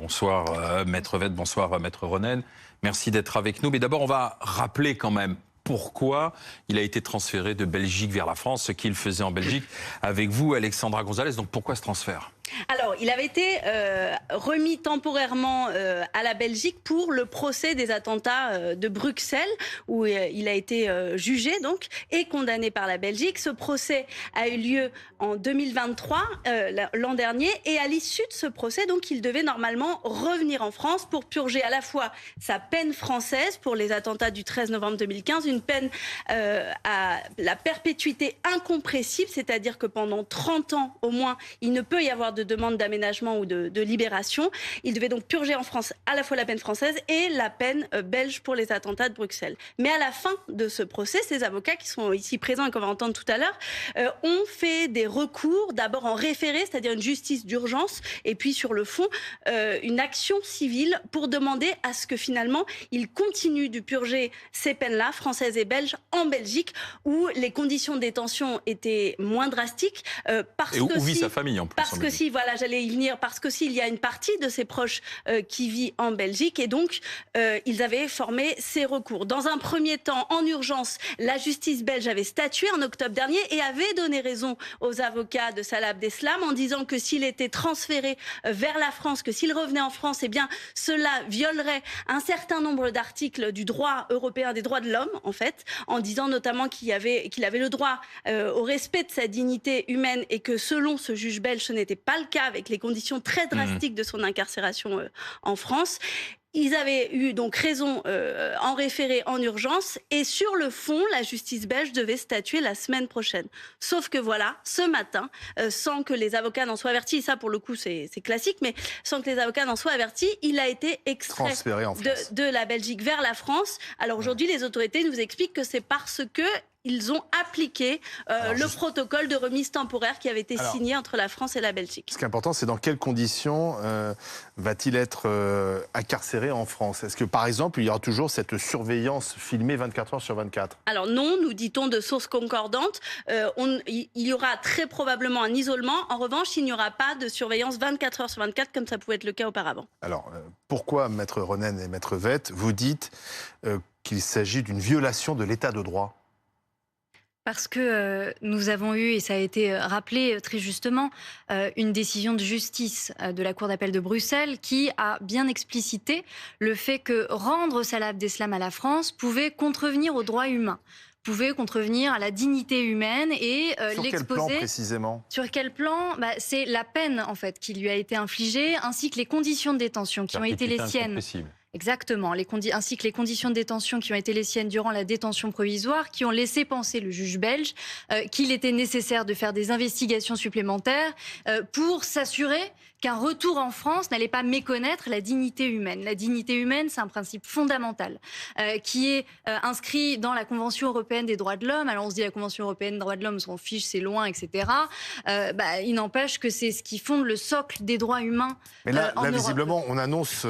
Bonsoir Maître Vette, bonsoir Maître Ronen. Merci d'être avec nous. Mais d'abord, on va rappeler quand même pourquoi il a été transféré de Belgique vers la France, ce qu'il faisait en Belgique. Avec vous, Alexandra Gonzalez, donc pourquoi ce transfert ? Alors, il avait été remis temporairement à la Belgique pour le procès des attentats de Bruxelles, où il a été jugé donc et condamné par la Belgique. Ce procès a eu lieu en 2023, l'an dernier, et à l'issue de ce procès, donc, il devait normalement revenir en France pour purger à la fois sa peine française pour les attentats du 13 novembre 2015, une peine à la perpétuité incompressible, c'est-à-dire que pendant 30 ans au moins, il ne peut y avoir de demande d'aménagement ou de libération. Il devait donc purger en France à la fois la peine française et la peine belge pour les attentats de Bruxelles. Mais à la fin de ce procès, ces avocats qui sont ici présents et qu'on va entendre tout à l'heure ont fait des recours, d'abord en référé, c'est-à-dire une justice d'urgence, et puis sur le fond, une action civile pour demander à ce que finalement il continue de purger ces peines-là, françaises et belges, en Belgique, où les conditions de détention étaient moins drastiques. Parce et où vit sa famille en plus. Parce que si, voilà, j'allais y venir, parce que s'il y a une partie de ses proches qui vit en Belgique, et donc ils avaient formé ces recours. Dans un premier temps, en urgence, la justice belge avait statué en octobre dernier et avait donné raison aux avocats de Salah Abdeslam en disant que s'il était transféré vers la France, que s'il revenait en France, eh bien cela violerait un certain nombre d'articles du droit européen des droits de l'homme, en fait, en disant notamment qu'il avait le droit au respect de sa dignité humaine et que selon ce juge belge, ce n'était pas le cas avec les conditions très drastiques de son incarcération en France. Ils avaient eu donc raison en référé en urgence et sur le fond, la justice belge devait statuer la semaine prochaine. Sauf que voilà, ce matin, sans que les avocats n'en soient avertis, et ça pour le coup c'est classique, mais sans que les avocats n'en soient avertis, il a été extrait de la Belgique vers la France. Alors aujourd'hui, les autorités nous expliquent que c'est parce que ils ont appliqué le protocole de remise temporaire qui avait été signé entre la France et la Belgique. Ce qui est important, c'est dans quelles conditions va-t-il être incarcéré en France? Est-ce que, par exemple, il y aura toujours cette surveillance filmée 24 heures sur 24? Alors non, nous dit-on de sources concordantes. Il y aura très probablement un isolement. En revanche, il n'y aura pas de surveillance 24 heures sur 24 comme ça pouvait être le cas auparavant. Alors, pourquoi, Maître Ronen et Maître Vette, vous dites qu'il s'agit d'une violation de l'état de droit? Parce que nous avons eu, et ça a été rappelé très justement, une décision de justice de la Cour d'appel de Bruxelles qui a bien explicité le fait que rendre Salah Abdeslam à la France pouvait contrevenir aux droits humains, pouvait contrevenir à la dignité humaine et l'exposer. Sur quel plan précisément? Sur quel plan? C'est la peine en fait qui lui a été infligée, ainsi que les conditions de détention qui ont été les siennes. Exactement, ainsi que les conditions de détention qui ont été les siennes durant la détention provisoire, qui ont laissé penser le juge belge qu'il était nécessaire de faire des investigations supplémentaires pour s'assurer qu'un retour en France n'allait pas méconnaître la dignité humaine. La dignité humaine, c'est un principe fondamental qui est inscrit dans la Convention européenne des droits de l'homme. Alors on se dit la Convention européenne des droits de l'homme, on s'en fiche, c'est loin, etc. Il n'empêche que c'est ce qui fonde le socle des droits humains. Mais là, visiblement, on annonce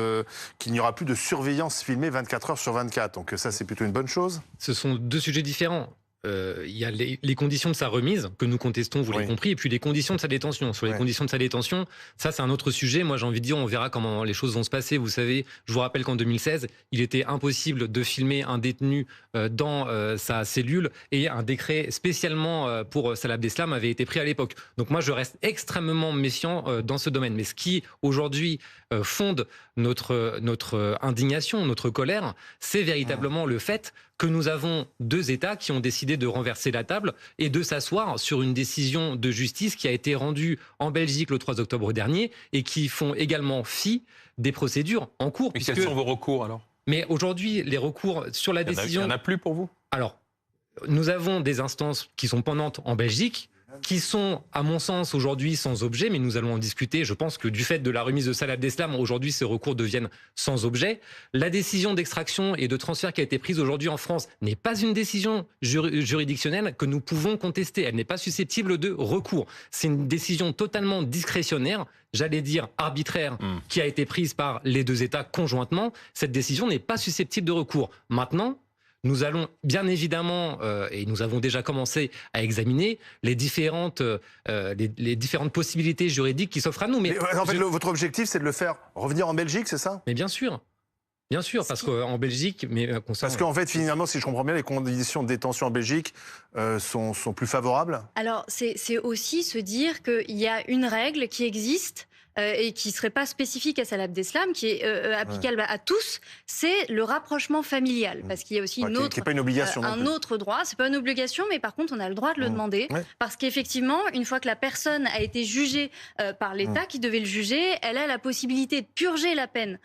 qu'il n'y aura plus de surveillance filmée 24 heures sur 24. Donc ça, c'est plutôt une bonne chose. Ce sont deux sujets différents. Il y a les conditions de sa remise, que nous contestons, vous l'avez compris, et puis les conditions de sa détention. Sur les conditions de sa détention, ça c'est un autre sujet. Moi j'ai envie de dire, on verra comment les choses vont se passer. Vous savez, je vous rappelle qu'en 2016, il était impossible de filmer un détenu dans sa cellule, et un décret spécialement pour Salah Abdeslam avait été pris à l'époque. Donc moi je reste extrêmement méfiant dans ce domaine. Mais ce qui aujourd'hui fonde notre indignation, notre colère, c'est véritablement le fait que nous avons deux États qui ont décidé de renverser la table et de s'asseoir sur une décision de justice qui a été rendue en Belgique le 3 octobre dernier et qui font également fi des procédures en cours. Et quels sont vos recours alors? Mais aujourd'hui, les recours sur la décision... Il n'y en a plus pour vous? Alors, nous avons des instances qui sont pendantes en Belgique, qui sont, à mon sens, aujourd'hui sans objet, mais nous allons en discuter. Je pense que du fait de la remise de Salah Abdeslam, aujourd'hui, ces recours deviennent sans objet. La décision d'extraction et de transfert qui a été prise aujourd'hui en France n'est pas une décision juridictionnelle que nous pouvons contester. Elle n'est pas susceptible de recours. C'est une décision totalement discrétionnaire, j'allais dire arbitraire, qui a été prise par les deux États conjointement. Cette décision n'est pas susceptible de recours. Maintenant, nous allons bien évidemment, et nous avons déjà commencé à examiner les différentes possibilités juridiques qui s'offrent à nous. Mais en fait, votre objectif, c'est de le faire revenir en Belgique, c'est ça? Mais bien sûr. Bien sûr, parce qu'en Belgique... Parce qu'en fait, finalement, si je comprends bien, les conditions de détention en Belgique sont plus favorables? Alors, c'est aussi se dire qu'il y a une règle qui existe et qui ne serait pas spécifique à Salah Abdeslam, qui est applicable à tous, c'est le rapprochement familial. Parce qu'il y a aussi une autre, pas une obligation un autre droit. Ce n'est pas une obligation, mais par contre, on a le droit de le demander. Parce qu'effectivement, une fois que la personne a été jugée par l'État qui devait le juger, elle a la possibilité de purger la peine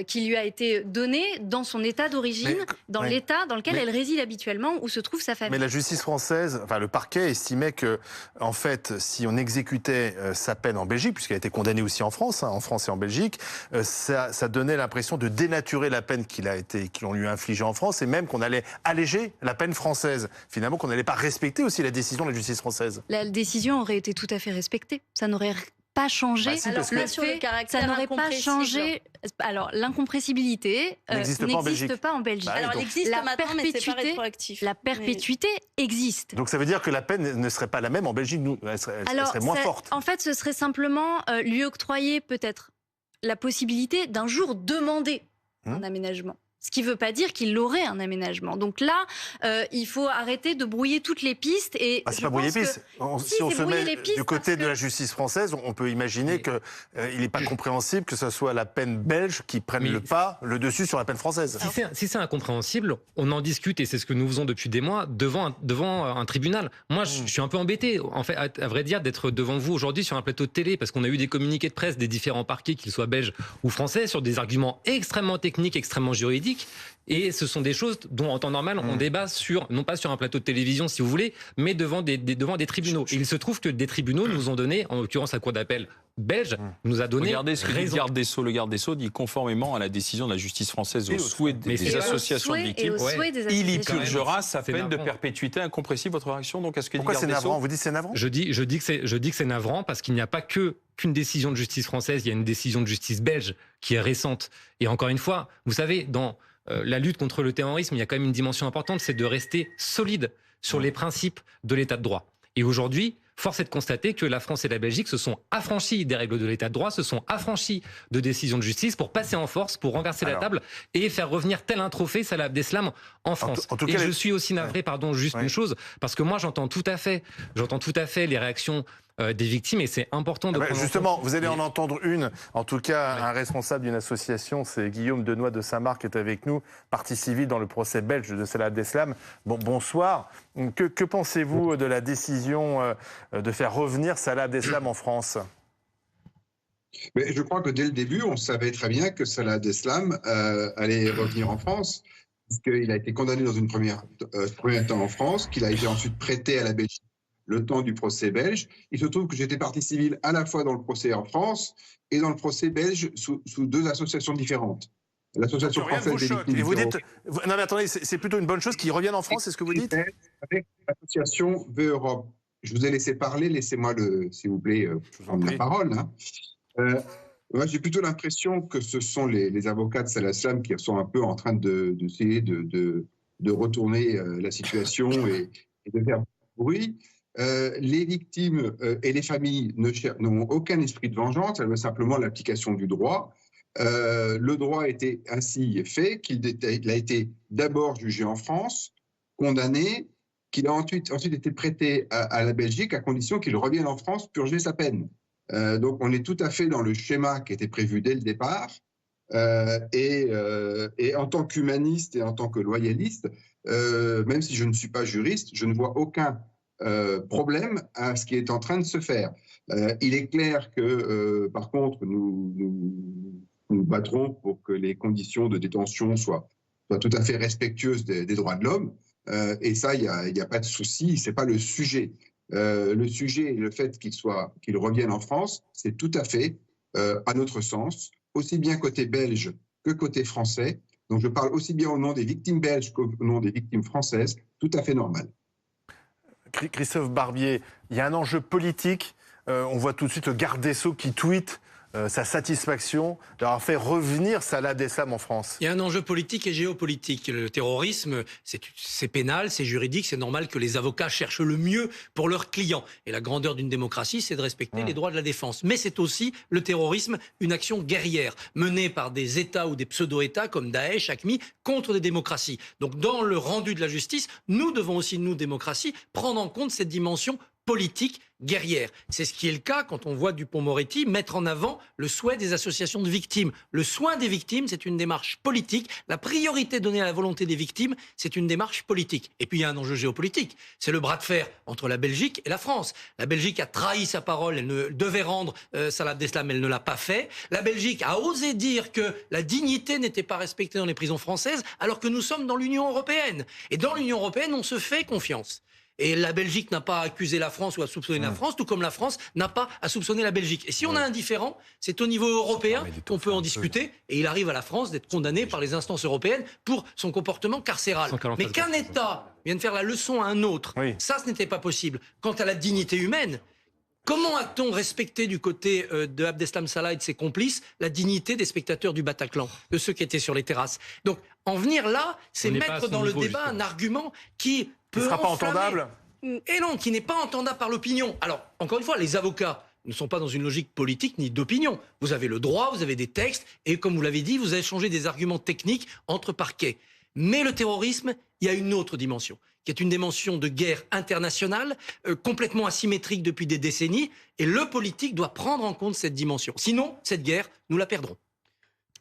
qui lui a été donnée dans son état d'origine, dans l'état dans lequel elle réside habituellement, où se trouve sa famille. Mais la justice française, enfin le parquet estimait que, en fait, si on exécutait sa peine en Belgique, puisqu'elle a été condamnée aussi en France et en Belgique, ça donnait l'impression de dénaturer la peine qu'on lui a infligée en France, et même qu'on allait alléger la peine française. Finalement, qu'on n'allait pas respecter aussi la décision de la justice française. La décision aurait été tout à fait respectée. Ça n'aurait pas changé. Ça n'aurait pas changé. Alors, l'incompressibilité n'existe pas en Belgique. Bah, alors, elle existe maintenant, mais c'est pas rétroactif. La perpétuité existe. Donc, ça veut dire que la peine ne serait pas la même en Belgique, elle serait moins forte. En fait, ce serait simplement lui octroyer peut-être la possibilité d'un jour demander un aménagement. Ce qui ne veut pas dire qu'il aurait un aménagement. Donc là, il faut arrêter de brouiller toutes les pistes. C'est pas brouiller les pistes. Si on se met du côté de la justice française, on peut imaginer qu'il n'est pas compréhensible que ce soit la peine belge qui prenne le dessus sur la peine française. Si c'est incompréhensible, on en discute, et c'est ce que nous faisons depuis des mois, devant un tribunal. Moi, je suis un peu embêté, en fait, à vrai dire, d'être devant vous aujourd'hui sur un plateau de télé, parce qu'on a eu des communiqués de presse des différents parquets, qu'ils soient belges ou français, sur des arguments extrêmement techniques, extrêmement juridiques. Et ce sont des choses dont, en temps normal, on débat non pas sur un plateau de télévision, si vous voulez, mais devant des tribunaux. Et il se trouve que des tribunaux nous ont donné, en l'occurrence la Cour d'appel belge, nous a donné Regardez ce que dit le garde des Sceaux. Le garde des Sceaux dit conformément à la décision de la justice française au souhait des associations de victimes, il y purgera sa peine de perpétuité incompressible. Votre réaction donc à ce que dit le garde des Sceaux? Pourquoi c'est navrant? Vous dites c'est navrant? Je dis que c'est navrant parce qu'il n'y a pas qu'une décision de justice française, il y a une décision de justice belge qui est récente. Et encore une fois, vous savez, dans la lutte contre le terrorisme, il y a quand même une dimension importante, c'est de rester solide sur les principes de l'état de droit. Et aujourd'hui, force est de constater que la France et la Belgique se sont affranchis des règles de l'état de droit, se sont affranchis de décisions de justice pour passer en force, pour renverser la table et faire revenir tel un trophée Salah Abdeslam en France. En tout cas, je suis aussi navré, juste une chose, parce que moi j'entends tout à fait les réactions des victimes, et c'est important de prendre justement, vous allez en entendre une. En tout cas, un responsable d'une association, c'est Guillaume Denoy de Saint-Marc, qui est avec nous, partie civile dans le procès belge de Salah Abdeslam. Bonsoir. Que pensez-vous de la décision de faire revenir Salah Abdeslam en France? Mais je crois que dès le début, on savait très bien que Salah Abdeslam allait revenir en France, puisqu'il a été condamné dans un premier temps en France, qu'il a été ensuite prêté à la Belgique le temps du procès belge. Il se trouve que j'étais partie civile à la fois dans le procès en France et dans le procès belge sous deux associations différentes. L'association française des victimes. Et vous dites, non mais attendez, c'est plutôt une bonne chose qu'ils reviennent en France, c'est ce que vous dites? Avec l'association VE Europe. Je vous ai laissé parler, laissez-moi s'il vous plaît, prendre la parole. Moi, j'ai plutôt l'impression que ce sont les avocats de Salah Abdeslam qui sont un peu en train d'essayer de retourner la situation et de faire bruit. Les victimes et les familles n'ont aucun esprit de vengeance, elles veulent simplement l'application du droit. Le droit a été ainsi fait qu'il a été d'abord jugé en France, condamné, qu'il a ensuite été prêté à la Belgique à condition qu'il revienne en France purger sa peine. Donc on est tout à fait dans le schéma qui était prévu dès le départ. Et en tant qu'humaniste et en tant que loyaliste, même si je ne suis pas juriste, je ne vois aucun problème à ce qui est en train de se faire. Il est clair que, par contre, nous battrons pour que les conditions de détention soient tout à fait respectueuses des droits de l'homme. Et ça, il n'y a pas de souci, ce n'est pas le sujet. Le sujet, le fait qu'il revienne en France, c'est tout à fait, à notre sens, aussi bien côté belge que côté français. Donc je parle aussi bien au nom des victimes belges qu'au nom des victimes françaises, tout à fait normal. Christophe Barbier, il y a un enjeu politique. On voit tout de suite le garde des Sceaux qui tweet sa satisfaction d'avoir fait revenir Salah Abdeslam en France? Il y a un enjeu politique et géopolitique. Le terrorisme, c'est pénal, c'est juridique, c'est normal que les avocats cherchent le mieux pour leurs clients. Et la grandeur d'une démocratie, c'est de respecter les droits de la défense. Mais c'est aussi, le terrorisme, une action guerrière, menée par des États ou des pseudo-États comme Daesh, AQMI, contre des démocraties. Donc dans le rendu de la justice, nous devons aussi, nous, démocratie, prendre en compte cette dimension politique guerrière. C'est ce qui est le cas quand on voit Dupond-Moretti mettre en avant le souhait des associations de victimes. Le soin des victimes, c'est une démarche politique. La priorité donnée à la volonté des victimes, c'est une démarche politique. Et puis il y a un enjeu géopolitique. C'est le bras de fer entre la Belgique et la France. La Belgique a trahi sa parole, elle ne devait rendre Salah Abdeslam, elle ne l'a pas fait. La Belgique a osé dire que la dignité n'était pas respectée dans les prisons françaises, alors que nous sommes dans l'Union européenne. Et dans l'Union européenne, on se fait confiance. Et la Belgique n'a pas à accuser la France ou à soupçonner la France, tout comme la France n'a pas à soupçonner la Belgique. Et si on a un différend, c'est au niveau européen qu'on peut en discuter. Et il arrive à la France d'être condamné par les instances européennes pour son comportement carcéral. Mais qu'un État vienne faire la leçon à un autre, ça, ce n'était pas possible. Quant à la dignité humaine, comment a-t-on respecté du côté de Abdeslam Salah et de ses complices la dignité des spectateurs du Bataclan, de ceux qui étaient sur les terrasses? Donc, en venir là, c'est mettre dans le débat un argument qui peut ne sera pas entendable. Et non, qui n'est pas entendable par l'opinion. Alors, encore une fois, les avocats ne sont pas dans une logique politique ni d'opinion. Vous avez le droit, vous avez des textes, et comme vous l'avez dit, vous avez changé des arguments techniques entre parquets. Mais le terrorisme, il y a une autre dimension, qui est une dimension de guerre internationale, complètement asymétrique depuis des décennies, et le politique doit prendre en compte cette dimension. Sinon, cette guerre, nous la perdrons.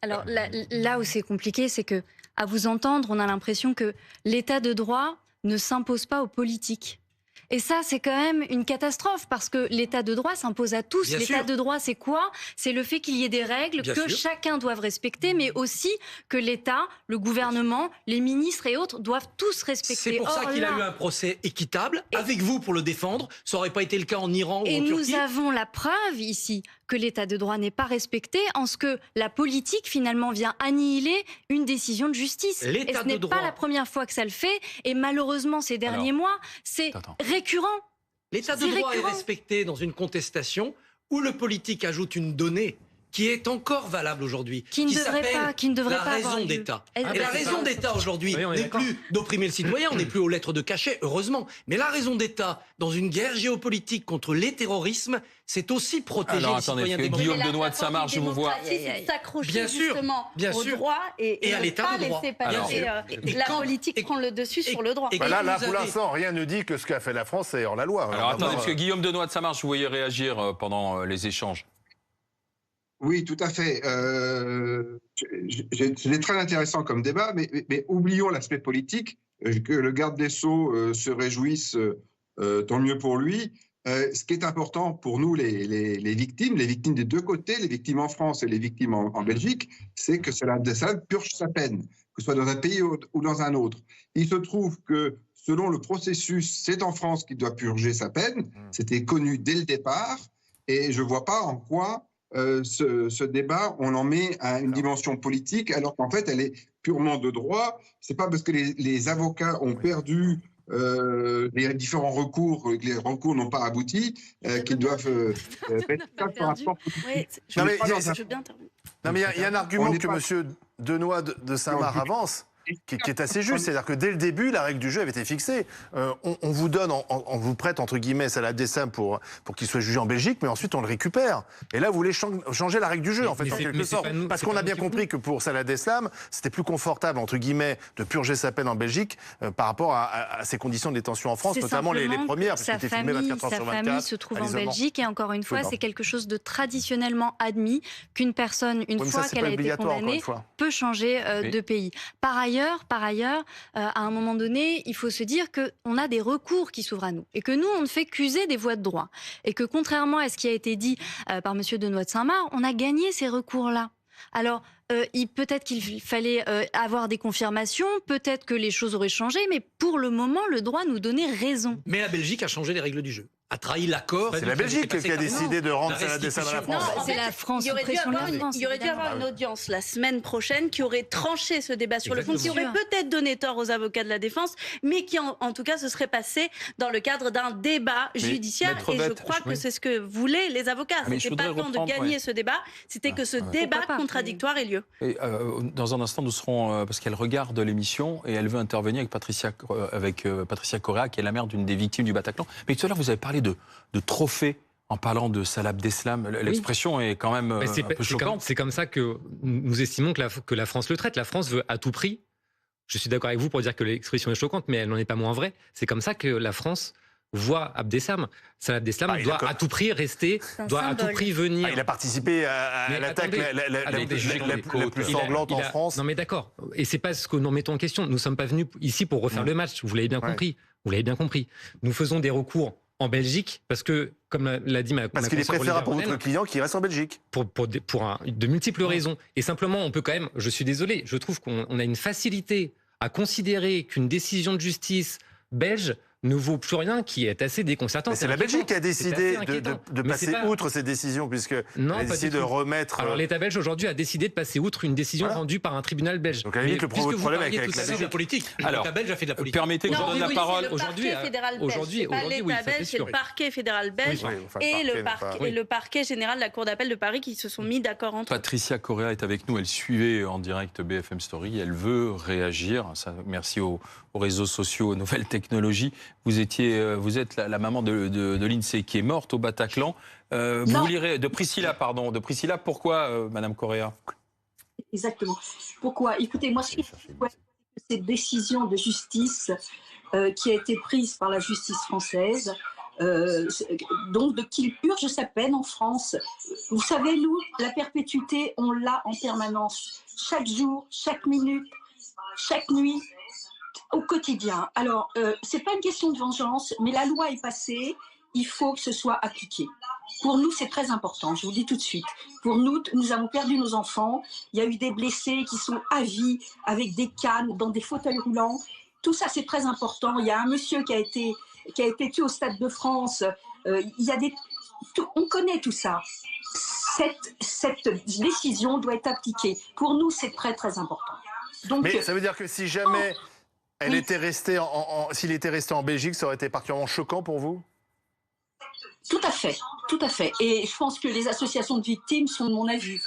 Alors là où c'est compliqué, c'est que, à vous entendre, on a l'impression que l'état de droit ne s'impose pas aux politiques. Et ça, c'est quand même une catastrophe, parce que l'état de droit s'impose à tous. L'état de droit, c'est quoi? C'est le fait qu'il y ait des règles que chacun doit respecter, mais aussi que l'État, le gouvernement, les ministres et autres doivent tous respecter. C'est pour ça qu'il a eu un procès équitable, avec vous pour le défendre. Ça n'aurait pas été le cas en Iran ou en Turquie. Et nous avons la preuve ici que l'état de droit n'est pas respecté, en ce que la politique, finalement, vient annihiler une décision de justice. Et ce n'est pas la première fois que ça le fait, et malheureusement, ces derniers mois, c'est récurrent. L'état de droit est respecté dans une contestation où le politique ajoute une donnée qui est encore valable aujourd'hui, qui ne devrait pas la raison d'État. Et la raison d'État aujourd'hui n'est plus d'opprimer le citoyen, on n'est plus aux lettres de cachet, heureusement. Mais la raison d'État, dans une guerre géopolitique contre les terrorismes, c'est aussi protéger les citoyens démocratiques. Guillaume Denoy de Saint-Marc, je vous vois. C'est s'accrocher justement au droit et à l'état de droit. La politique prend le dessus sur le droit. Là, pour l'instant, rien ne dit que ce qu'a fait la France, c'est hors la loi. Alors attendez, parce que Guillaume Denoy de Saint-Marc, je vous voyais réagir pendant les échanges. Oui, tout à fait. C'est très intéressant comme débat, mais oublions l'aspect politique. Que le garde des Sceaux se réjouisse, tant mieux pour lui. Ce qui est important pour nous, les victimes des deux côtés, les victimes en France et les victimes en Belgique, c'est que Salah Abdeslam purge sa peine, que ce soit dans un pays ou dans un autre. Il se trouve que, selon le processus, c'est en France qu'il doit purger sa peine. C'était connu dès le départ, et je ne vois pas en quoi ce débat, on en met à une dimension politique, alors qu'en fait, elle est purement de droit. C'est pas parce que les avocats ont perdu les différents recours, que les recours n'ont pas abouti, qu'ils doivent mettre ça par rapport politique. Non, mais il y a un argument que M. Denoy de Saint-Marc avance, qui est assez juste. C'est-à-dire que dès le début, la règle du jeu avait été fixée. On vous donne, on vous prête, entre guillemets, Salah Abdeslam pour qu'il soit jugé en Belgique, mais ensuite on le récupère. Et là, vous voulez changer la règle du jeu, en fait, en quelque sorte. Parce qu'on a bien compris que pour Salah Abdeslam, c'était plus confortable, entre guillemets, de purger sa peine en Belgique par rapport à ses conditions de détention en France, notamment les premières, parce qu'il était filmé 24 heures sur 24. Sa famille se trouve en Belgique, et encore une fois, c'est quelque chose de traditionnellement admis qu'une personne, une fois qu'elle a été condamnée, peut changer de pays. Par ailleurs, à un moment donné, il faut se dire qu'on a des recours qui s'ouvrent à nous et que nous, on ne fait qu'user des voies de droit. Et que contrairement à ce qui a été dit par M. Denoy de Saint-Marc, on a gagné ces recours-là. Alors, peut-être qu'il fallait avoir des confirmations, peut-être que les choses auraient changé, mais pour le moment, le droit nous donnait raison. Mais la Belgique a changé les règles du jeu. a trahi l'accord. C'est la Belgique qui a décidé de rendre Salah Abdeslam à la Non, France. c'est la France. Il y aurait dû avoir une audience la semaine prochaine qui aurait tranché ce débat sur le fond, qui aurait peut-être donné tort aux avocats de la défense, mais qui en tout cas se serait passé dans le cadre d'un débat judiciaire. Et je crois que c'est ce que voulaient les avocats. C'était pas le temps de gagner ce débat, c'était que ce débat contradictoire ait lieu. Et, dans un instant, nous serons, parce qu'elle regarde l'émission et elle veut intervenir avec Patricia Correa, qui est la mère d'une des victimes du Bataclan. Mais tout à l'heure, vous avez parlé de trophée en parlant de Salah Abdeslam. L'expression est quand même un peu choquante. C'est comme ça que nous estimons que la France le traite. La France veut à tout prix. Je suis d'accord avec vous pour dire que l'expression est choquante, mais elle n'en est pas moins vraie. C'est comme ça que la France voit Abdeslam. Salah Abdeslam doit à tout prix rester, doit à tout prix venir. Il a participé à l'attaque la plus sanglante en France. Non mais d'accord. Et c'est pas ce que nous mettons en question. Nous ne sommes pas venus ici pour refaire le match. Vous l'avez bien compris. Vous l'avez bien compris. Nous faisons des recours en Belgique parce que, comme l'a dit ma parce qu'il est préférable pour votre client qui reste en Belgique. Pour de multiples raisons. Et simplement, on peut quand même, je suis désolé, je trouve qu'on a une facilité à considérer qu'une décision de justice belge ne vaut plus rien, qui est assez déconcertant. Mais c'est la Belgique qui a décidé de passer outre ces décisions, puisqu'elle a décidé de remettre... Alors l'État belge aujourd'hui a décidé de passer outre une décision rendue par un tribunal belge. Donc à la limite, le problème avec la Belgique politique. Alors, l'État belge a fait de la politique. Permettez que je donne la parole aujourd'hui. Aujourd'hui, oui, c'est le parquet fédéral belge et le parquet général de la Cour d'appel de Paris qui se sont mis d'accord entre eux. Patricia Correa est avec nous, elle suivait en direct BFM Story, elle veut réagir. Merci aux réseaux sociaux, aux nouvelles technologies. Vous êtes la maman de Lindsay qui est morte au Bataclan. Vous vouliez de Priscilla, pardon. De Priscilla, pourquoi, Madame Correa? Exactement. Pourquoi? Écoutez, moi, ce que cette décision de justice qui a été prise par la justice française, donc qu'il purge sa peine en France. Vous savez, nous, la perpétuité, on l'a en permanence. Chaque jour, chaque minute, chaque nuit, au quotidien. Alors, c'est pas une question de vengeance, mais la loi est passée, il faut que ce soit appliqué. Pour nous, c'est très important, je vous le dis tout de suite. Pour nous, nous avons perdu nos enfants, il y a eu des blessés qui sont à vie, avec des cannes, dans des fauteuils roulants. Tout ça, c'est très important. Il y a un monsieur qui a été tué au Stade de France. On connaît tout ça. Cette décision doit être appliquée. Pour nous, c'est très, très important. Donc, mais ça veut dire que si jamais... s'il était resté en Belgique, ça aurait été particulièrement choquant pour vous? Tout à fait, tout à fait. Et je pense que les associations de victimes sont de mon avis,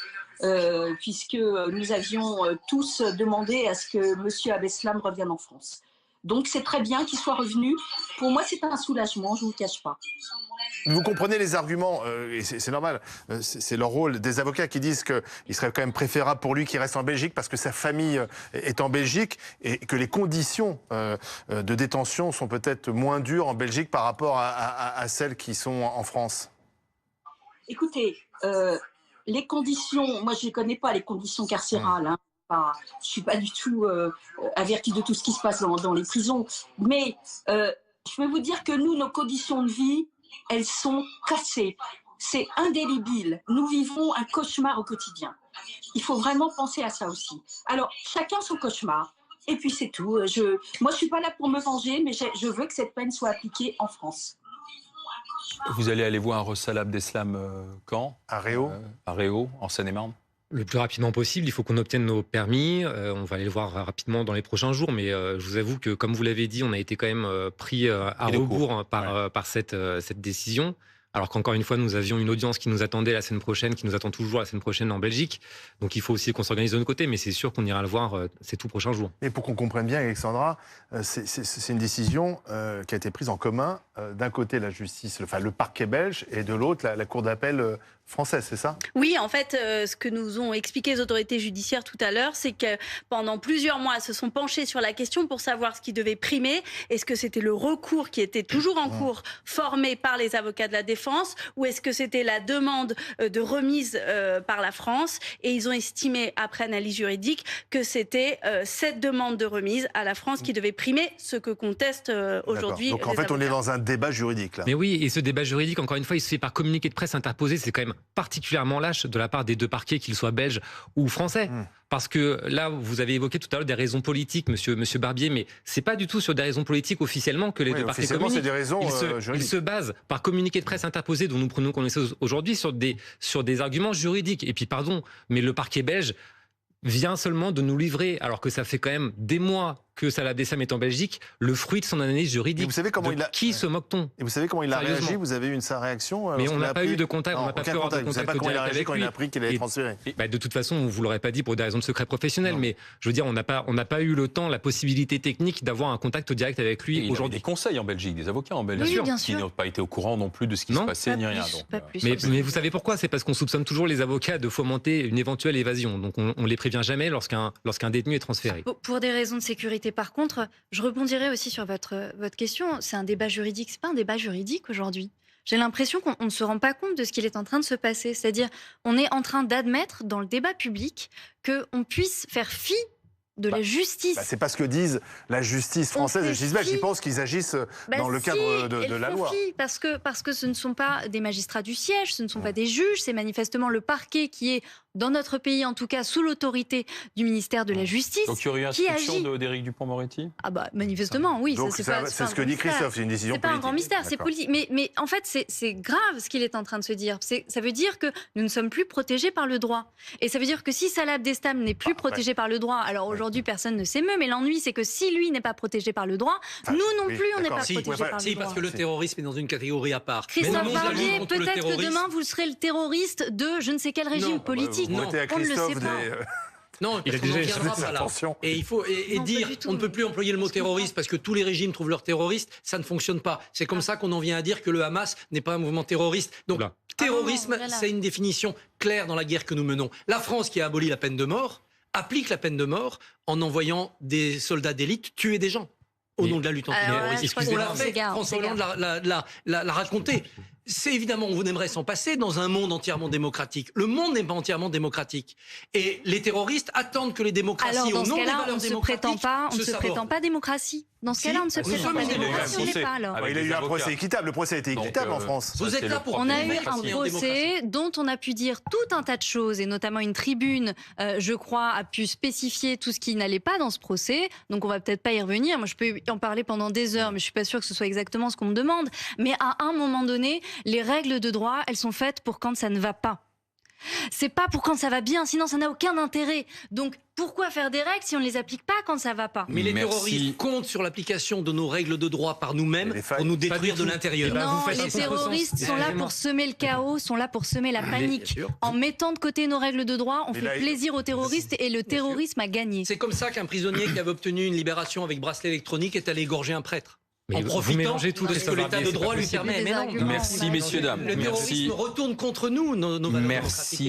puisque nous avions tous demandé à ce que M. Abdeslam revienne en France. Donc c'est très bien qu'il soit revenu. Pour moi, c'est un soulagement, je ne vous le cache pas. Vous comprenez les arguments, et c'est normal, c'est leur rôle, des avocats qui disent qu'il serait quand même préférable pour lui qu'il reste en Belgique parce que sa famille est en Belgique et que les conditions de détention sont peut-être moins dures en Belgique par rapport à celles qui sont en France. Écoutez, les conditions, moi je ne connais pas les conditions carcérales, hein. Je ne suis pas du tout avertie de tout ce qui se passe dans les prisons, mais je peux vous dire que nous, nos conditions de vie, elles sont cassées. C'est indélébile. Nous vivons un cauchemar au quotidien. Il faut vraiment penser à ça aussi. Alors, chacun son cauchemar. Et puis c'est tout. Moi, je ne suis pas là pour me venger, mais je veux que cette peine soit appliquée en France. Vous allez aller voir Salah Abdeslam quand? À Réau. À Réau, en Seine-et-Marne. Le plus rapidement possible, il faut qu'on obtienne nos permis. On va aller le voir rapidement dans les prochains jours, mais je vous avoue que, comme vous l'avez dit, on a été quand même pris à rebours par cette décision. Alors qu'encore une fois, nous avions une audience qui nous attendait la semaine prochaine, qui nous attend toujours la semaine prochaine en Belgique. Donc il faut aussi qu'on s'organise de notre côté, mais c'est sûr qu'on ira le voir ces tout prochains jours. Et pour qu'on comprenne bien, Alexandra, c'est une décision qui a été prise en commun. D'un côté, la justice, le parquet belge, et de l'autre, la cour d'appel française, c'est ça? Oui, en fait, ce que nous ont expliqué les autorités judiciaires tout à l'heure, c'est que pendant plusieurs mois, elles se sont penchées sur la question pour savoir ce qui devait primer. Est-ce que c'était le recours qui était toujours en cours, formé par les avocats de la défense, ou est-ce que c'était la demande de remise par la France? Et ils ont estimé, après analyse juridique, que c'était cette demande de remise à la France qui devait primer, ce que contestent aujourd'hui. Donc en fait, on est dans un débat juridique là. Mais oui, et ce débat juridique, encore une fois, il se fait par communiqué de presse interposé. C'est quand même particulièrement lâche de la part des deux parquets, qu'ils soient belges ou français. parce que là, vous avez évoqué tout à l'heure des raisons politiques, monsieur Barbier, mais c'est pas du tout sur des raisons politiques officiellement que les deux parquets communiquent. C'est des raisons ils se basent par communiqué de presse interposé dont nous prenons connaissance aujourd'hui sur des arguments juridiques. Et puis, pardon, mais le parquet belge vient seulement de nous livrer, alors que ça fait quand même des mois que Salah Abdeslam est en Belgique, le fruit de son analyse juridique. Et vous savez comment qui se moque-t-on? Et vous savez comment il a réagi? Vous avez eu sa réaction? Mais on n'a pas eu de contact, on n'a pas pu avoir de contact. Vous savez pas comment il a réagi quand il a appris qu'il allait être transféré? De toute façon, on vous l'aurait pas dit pour des raisons de secret professionnel, mais je veux dire, on n'a pas eu le temps, la possibilité technique d'avoir un contact direct avec lui aujourd'hui. Des conseils en Belgique, des avocats en Belgique, qui n'ont pas été au courant non plus de ce qui se passait ni rien. Mais vous savez pourquoi? C'est parce qu'on soupçonne toujours les avocats de fomenter une éventuelle évasion. Donc on les prévient jamais lorsqu'un détenu est transféré. Pour des raisons de sécurité, par contre, je rebondirai aussi sur votre question. C'est un débat juridique. C'est pas un débat juridique aujourd'hui. J'ai l'impression qu'on ne se rend pas compte de ce qu'il est en train de se passer. C'est-à-dire, on est en train d'admettre dans le débat public qu'on puisse faire fi de la justice. C'est pas ce que disent la justice française et la justice belge. Ils pensent qu'ils agissent dans le cadre de la loi. Parce que ce ne sont pas des magistrats du siège, ce ne sont pas des juges, c'est manifestement le parquet qui est, dans notre pays en tout cas, sous l'autorité du ministère de la Justice. Donc il y aurait eu instruction d'Éric Dupond-Moretti? Manifestement, oui. Donc c'est ce que dit Christophe, c'est une décision politique. C'est pas un grand mystère, c'est politique. Mais en fait, c'est grave ce qu'il est en train de se dire. Ça veut dire que nous ne sommes plus protégés par le droit. Et ça veut dire que si Salah Abdeslam n'est plus protégé par le droit, alors aujourd'hui personne ne s'émeut, mais l'ennui c'est que si lui n'est pas protégé par le droit, nous non plus on n'est pas protégés par le droit. Si, parce que le terrorisme est dans une catégorie à part. Christophe Barbier, peut-être que demain vous serez le terroriste de je ne sais quel régime politique. On ne le sait pas. Non, il a déjà et il faut dire on ne peut plus employer le mot terroriste parce que tous les régimes trouvent leurs terroristes, ça ne fonctionne pas. C'est comme ça qu'on en vient à dire que le Hamas n'est pas un mouvement terroriste. Donc terrorisme, c'est une définition claire dans la guerre que nous menons. La France qui a aboli la peine de mort applique la peine de mort en envoyant des soldats d'élite tuer des gens au nom de la lutte antiterroriste. On l'a fait, François Hollande l'a raconté. C'est évidemment, on aimerait s'en passer dans un monde entièrement démocratique. Le monde n'est pas entièrement démocratique. Et les terroristes attendent que les démocraties, au nom des valeurs démocratiques, on ne se prétend pas démocratie. Dans ce cas-là, on ne se prétend pas démocratie. Il a eu un procès équitable. Le procès a été équitable en France. Vous êtes là pour on a eu un procès dont on a pu dire tout un tas de choses, et notamment une tribune, je crois, a pu spécifier tout ce qui n'allait pas dans ce procès. Donc on va peut-être pas y revenir. Moi, je peux en parler pendant des heures, mais je suis pas sûre que ce soit exactement ce qu'on me demande. Mais à un moment donné, les règles de droit, elles sont faites pour quand ça ne va pas. C'est pas pour quand ça va bien, sinon ça n'a aucun intérêt. Donc pourquoi faire des règles si on ne les applique pas quand ça va pas? Mais les terroristes comptent sur l'application de nos règles de droit par nous-mêmes pour nous détruire de l'intérieur. Non, les terroristes sont là pour semer le chaos, sont là pour semer la panique. En mettant de côté nos règles de droit, on fait plaisir aux terroristes et le terrorisme a gagné. C'est comme ça qu'un prisonnier qui avait obtenu une libération avec bracelet électronique est allé égorger un prêtre. En profitant de ce que l'état de droit lui permet. Merci messieurs, dames. Le terrorisme retourne contre nous, nos valeurs démocratiques.